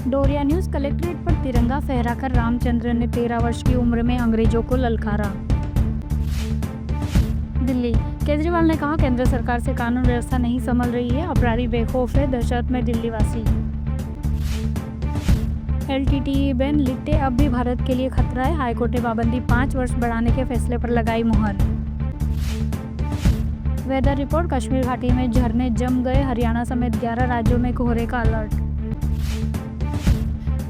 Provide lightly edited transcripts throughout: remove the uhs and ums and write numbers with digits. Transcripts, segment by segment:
डोरिया news collectorate पर तिरंगा फहराकर रामचंद्र ने 13 वर्ष की उम्र में अंग्रेजों को ललकारा। दिल्ली, केजरीवाल ने कहा केंद्र सरकार से कानून व्यवस्था नहीं संभल रही है, अपराधी बेखौफ है, दहशत में दिल्ली वासी। LTTE बैन लिट्टे अब भी भारत के लिए खतरा है, हाईकोर्ट ने पाबंदी 5 वर्ष बढ़ाने के फैसले पर लगाई मुहर। वेदर रिपोर्ट, कश्मीर घाटी में झरने जम गए, हरियाणा समेत 11 राज्यों में कोहरे का अलर्ट।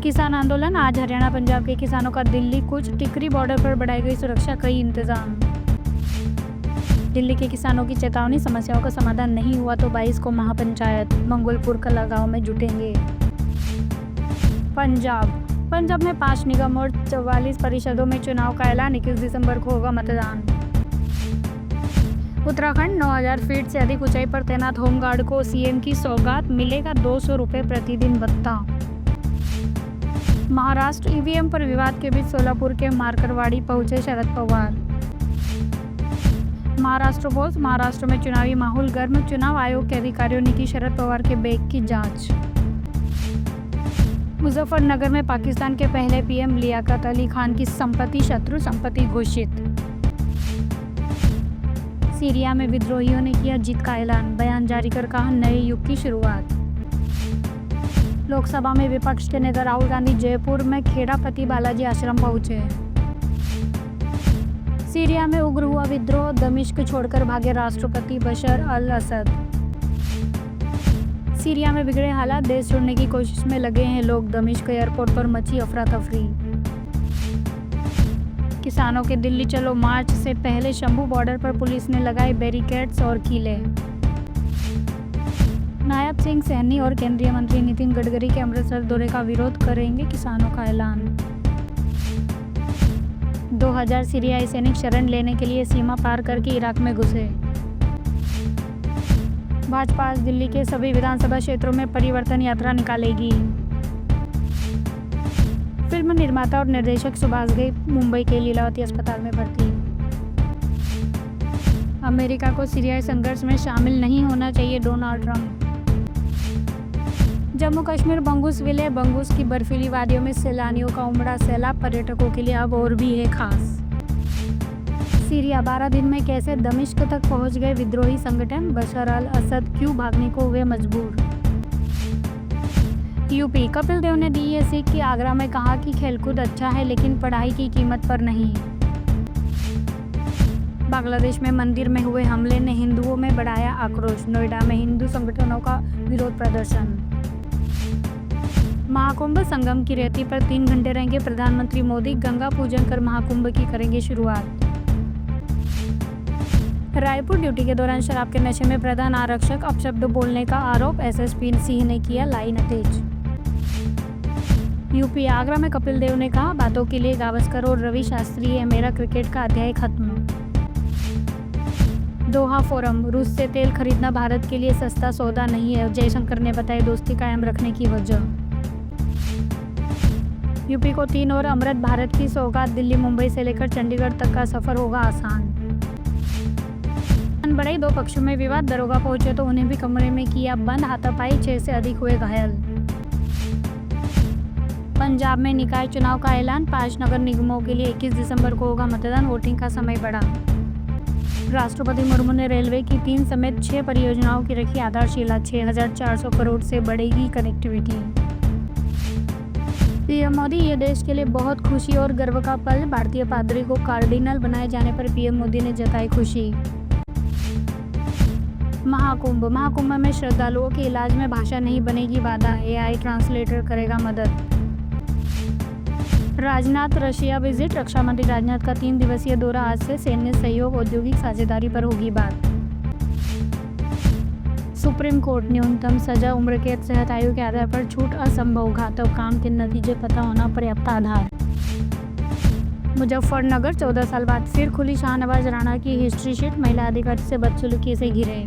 किसान आंदोलन, आज हरियाणा पंजाब के किसानों का दिल्ली कूच, टिकरी बॉर्डर पर बढ़ाई गई सुरक्षा, कई इंतजाम। दिल्ली के किसानों की चेतावनी, समस्याओं का समाधान नहीं हुआ तो 22 को महापंचायत, मंगोलपुर कलागांव में जुटेंगे। पंजाब में 5 निगम और 44 परिषदों में चुनाव का ऐलान, 21 दिसंबर को होगा मतदान। उत्तराखंड, 9000 फीट से अधिक ऊंचाई पर तैनात होमगार्ड को सीएम की सौगात, मिलेगा 200 रुपये प्रतिदिन भत्ता। महाराष्ट्र, ईवीएम पर विवाद के बीच सोलापुर के मारकरवाड़ी पहुंचे शरद पवार। महाराष्ट्र पोस्ट, महाराष्ट्र में चुनावी माहौल गर्म, चुनाव आयोग के अधिकारियों ने की शरद पवार के बैग की जांच। मुजफ्फरनगर में पाकिस्तान के पहले पीएम लियाकत अली खान की संपत्ति शत्रु संपत्ति घोषित। सीरिया में विद्रोहियों ने किया जीत का ऐलान, बयान जारी कर कहा नए युग की शुरुआत। लोकसभा में विपक्ष के नेता राहुल गांधी जयपुर में खेड़ापति बालाजी आश्रम पहुंचे। सीरिया में उग्र हुआ विद्रोह, दमिश्क छोड़कर भागे राष्ट्रपति बशर अल असद। सीरिया में बिगड़े हालात, देश छोड़ने की कोशिश में लगे हैं लोग, दमिश्क एयरपोर्ट पर मची अफरा तफरी। किसानों के दिल्ली चलो मार्च से पहले शंभू बॉर्डर पर पुलिस ने लगाए बैरिकेड्स और कीले। नायब सिंह सैनी और केंद्रीय मंत्री नितिन गडकरी के अमृतसर दौरे का विरोध करेंगे, किसानों का ऐलान। 2000 सीरियाई सैनिक शरण लेने के लिए सीमा पार करके इराक में घुसे। भाजपा आज दिल्ली के सभी विधानसभा क्षेत्रों में परिवर्तन यात्रा निकालेगी। फिल्म निर्माता और निर्देशक सुभाष घई मुंबई के लीलावती अस्पताल में भर्ती। अमेरिका को सीरियाई संघर्ष में शामिल नहीं होना चाहिए, डोनाल्ड ट्रंप। जम्मू कश्मीर बंगूस विले, बंगूस की बर्फीली वादियों में सैलानियों का उमड़ा सैलाब, पर्यटकों के लिए अब और भी है खास। सीरिया, 12 दिन में कैसे दमिश्क तक पहुंच गए विद्रोही संगठन, बशर अल असद क्यों भागने को हुए मजबूर। यूपी, कपिल देव ने दी ये सीख कि आगरा में कहा कि खेलकूद अच्छा है लेकिन पढ़ाई की कीमत पर नहीं। बांग्लादेश में मंदिर में हुए हमले ने हिंदुओं में बढ़ाया आक्रोश, नोएडा में हिंदू संगठनों का विरोध प्रदर्शन। महाकुंभ, संगम की रेती पर 3 घंटे रहेंगे प्रधानमंत्री मोदी, गंगा पूजन कर महाकुंभ की करेंगे शुरुआत। रायपुर, ड्यूटी के दौरान शराब के नशे में प्रधान आरक्षक, अपशब्द बोलने का आरोप, एसएसपी सिंह ने किया लाइन अटैच। यूपी, आगरा में कपिल देव ने कहा बातों के लिए गावस्कर और रवि शास्त्री है, मेरा क्रिकेट का अध्याय खत्म। दोहा फोरम, रूस से तेल खरीदना भारत के लिए सस्ता सौदा नहीं है, जयशंकर ने बताया दोस्ती कायम रखने की वजह। यूपी को 3 और अमृत भारत की सौगात, दिल्ली मुंबई से लेकर चंडीगढ़ तक का सफर होगा आसान। बढ़ई, 2 पक्षों में विवाद, दरोगा पहुंचे तो उन्हें भी कमरे में किया बंद, हाथापाई, 6 से अधिक हुए घायल। पंजाब में निकाय चुनाव का ऐलान, 5 नगर निगमों के लिए 21 दिसंबर को होगा मतदान, वोटिंग का समय बढ़ा। राष्ट्रपति मुर्मू ने रेलवे की 3 समेत 6 परियोजनाओं की रखी आधारशिला, 6400 करोड़ से बढ़ेगी कनेक्टिविटी। पीएम मोदी, ये देश के लिए बहुत खुशी और गर्व का पल, भारतीय पादरी को कार्डिनल बनाए जाने पर पीएम मोदी ने जताई खुशी। महाकुंभ में श्रद्धालुओं के इलाज में भाषा नहीं बनेगी बाधा, एआई ट्रांसलेटर करेगा मदद। राजनाथ रशिया विजिट, रक्षा मंत्री राजनाथ का 3 दिवसीय दौरा आज से, सैन्य सहयोग औद्योगिक साझेदारी पर होगी बात। सुप्रीम कोर्ट, न्यूनतम सजा उम्र कैद, सेहत आयु के आधार पर छूट असंभव, घातक काम के नतीजे पता होना पर्याप्त आधार। मुजफ्फरनगर, 14 साल बाद फिर खुली शाहनवाज राणा की हिस्ट्री शीट, महिला अधिकारी से बदसलूकी से घिरे।